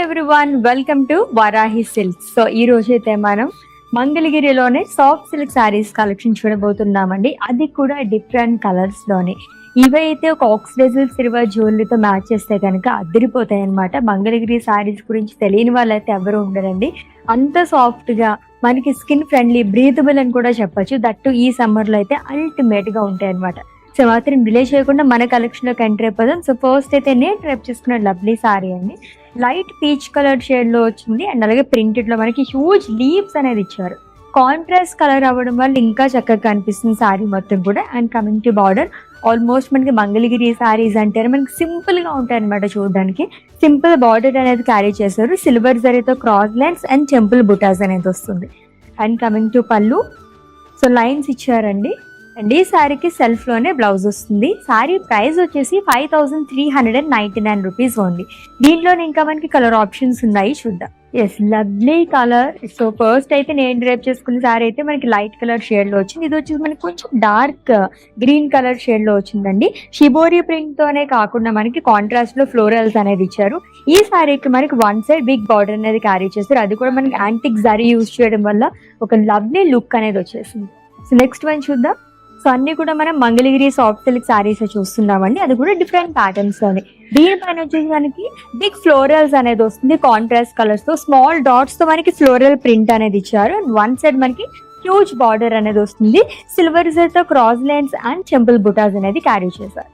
Everyone, welcome to Varahi silks. So ఈ రోజు అయితే మనం మంగళగిరిలోనే సాఫ్ట్ సిల్క్ శారీస్ కలెక్షన్ చూడబోతున్నామండి. అది కూడా డిఫరెంట్ కలర్స్ లోనే. ఇవైతే ఒక ఆక్సిడైజ్డ్ సిల్వర్ జ్యువెలరీతో మ్యాచ్ చేస్తే కనుక అదిరిపోతాయి అనమాట. మంగళగిరి శారీస్ గురించి తెలియని వాళ్ళైతే ఎవరు ఉండరండి. అంత సాఫ్ట్ గా మనకి స్కిన్ ఫ్రెండ్లీ, బ్రీతబుల్ అని కూడా చెప్పొచ్చు. దట్టు ఈ సమ్మర్ లో అయితే అల్టిమేట్ గా ఉంటాయి అనమాట. సో మాత్రం డిలే చేయకుండా మన కలెక్షన్ లోకి ఎంటర్ అయిపోదాం. సో ఫస్ట్ అయితే నేను ట్రైప్ చేసుకున్న లవ్లీ సారీ అండి. లైట్ పీచ్ కలర్ షేడ్ లో వచ్చింది అండ్ అలాగే ప్రింటెడ్ లో మనకి హ్యూజ్ లీవ్స్ అనేది ఇచ్చారు. కాంట్రాస్ట్ కలర్ అవ్వడం వల్ల ఇంకా చక్కగా కనిపిస్తుంది సారీ మొత్తం కూడా. And coming to border, almost మనకి మంగళగిరి సారీస్ అంటే మనకి సింపుల్ గా ఉంటాయి అనమాట. చూడడానికి సింపుల్ బార్డర్ అనేది క్యారీ చేశారు. సిల్వర్ జరీతో క్రాస్ లైన్స్ అండ్ టెంపుల్ బుటాస్ అనేది వస్తుంది. అండ్ కమింగ్ టు పళ్ళు, సో లైన్స్ ఇచ్చారండి. అండ్ ఈ శారీకి సెల్ఫ్ లోనే బ్లౌజ్ వస్తుంది. శారీ ప్రైస్ వచ్చేసి 5399 రూపీస్ ఉంది. దీంట్లోనే ఇంకా మనకి కలర్ ఆప్షన్స్ ఉన్నాయి, చూద్దాం. Yes, lovely colour. So first అయితే నేను డ్రైప్ చేసుకున్న శారీ అయితే మనకి లైట్ కలర్ షేడ్ లో వచ్చింది. ఇది వచ్చేసి మనకి కొంచెం డార్క్ గ్రీన్ కలర్ షేడ్ లో వచ్చిందండి. షిబోరి ప్రింట్ తోనే కాకుండా మనకి కాంట్రాస్ట్ లో ఫ్లోరల్స్ అనేది ఇచ్చారు. ఈ శారీకి మనకి వన్ సైడ్ బిగ్ బార్డర్ అనేది క్యారీ చేస్తారు. అది కూడా మనకి యాంటిక్ జరీ యూజ్ చేయడం వల్ల ఒక లవ్లీ లుక్ అనేది వచ్చేసింది. సో నెక్స్ట్ వన్ చూద్దాం. సో అన్ని కూడా మనం మంగళగిరి సాఫ్ట్ సిల్క్ శారీస్ చూస్తున్నామండి. అది కూడా డిఫరెంట్ ప్యాటర్న్స్ లోనే. దీనిపైన వచ్చేసి మనకి బిగ్ ఫ్లోరల్స్ అనేది వస్తుంది. కాంట్రాస్ట్ కలర్స్ తో స్మాల్ డాట్స్ తో మనకి ఫ్లోరల్ ప్రింట్ అనేది ఇచ్చారు. అండ్ వన్ సైడ్ మనకి హ్యూజ్ బార్డర్ అనేది వస్తుంది. సిల్వర్ తో క్రాస్ లైన్స్ అండ్ టెంపుల్ బుటాస్ అనేది క్యారీ చేశారు.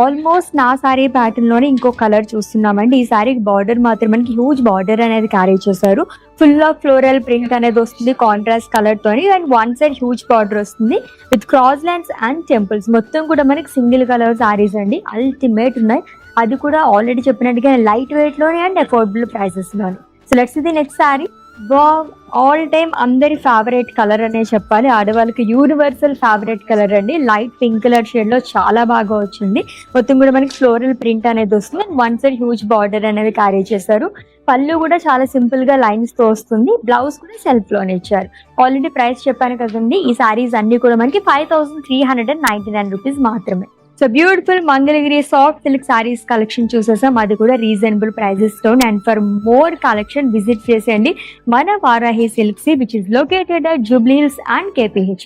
ఆల్మోస్ట్ నా సారీ ప్యాటర్న్ లోనే ఇంకో కలర్ చూస్తున్నామండి. ఈ సారీకి బార్డర్ మాత్రం మనకి హ్యూజ్ బార్డర్ అనేది క్యారీ చేశారు. ఫుల్ ఆఫ్ ఫ్లోరల్ ప్రింట్ అనేది వస్తుంది కాంట్రాస్ట్ కలర్ తోని. And one side huge border వస్తుంది with cross lines and temples. మొత్తం కూడా మనకి సింగిల్ కలర్ సారీస్ అండి, అల్టిమేట్ ఉన్నాయి. అది కూడా ఆల్రెడీ చెప్పినట్టుగా లైట్ వెయిట్ లోనే అండ్ అఫోర్డబుల్ ప్రైసెస్ లోనే. So let's the next sorry. All time అందరి ఫేవరెట్ కలర్ అనే చెప్పాలి. ఆడవాళ్ళకి యూనివర్సల్ ఫేవరెట్ కలర్ అండి. లైట్ పింక్ కలర్ షేడ్ లో చాలా బాగా వచ్చింది. మొత్తం కూడా మనకి ఫ్లోరల్ ప్రింట్ అనేది వస్తుంది. వన్ సైడ్ హ్యూజ్ బార్డర్ అనేది క్యారీ చేశారు. పళ్ళు కూడా చాలా సింపుల్ గా లైన్స్ తో వస్తుంది. బ్లౌజ్ కూడా సెల్ఫ్ లోనే ఇచ్చారు. ఆల్రెడీ ప్రైస్ చెప్పాను కదండి. ఈ సారీస్ అన్ని కూడా మనకి 5399 రూపీస్ మాత్రమే. So beautiful Mangalagiri soft silk sarees collection చూసేసాం. అది కూడా రీజనబుల్ ప్రైజెస్ తో. And for more collection visit చేసేయండి మన Varahi silks, which is located at Jubilee Hills and KPH.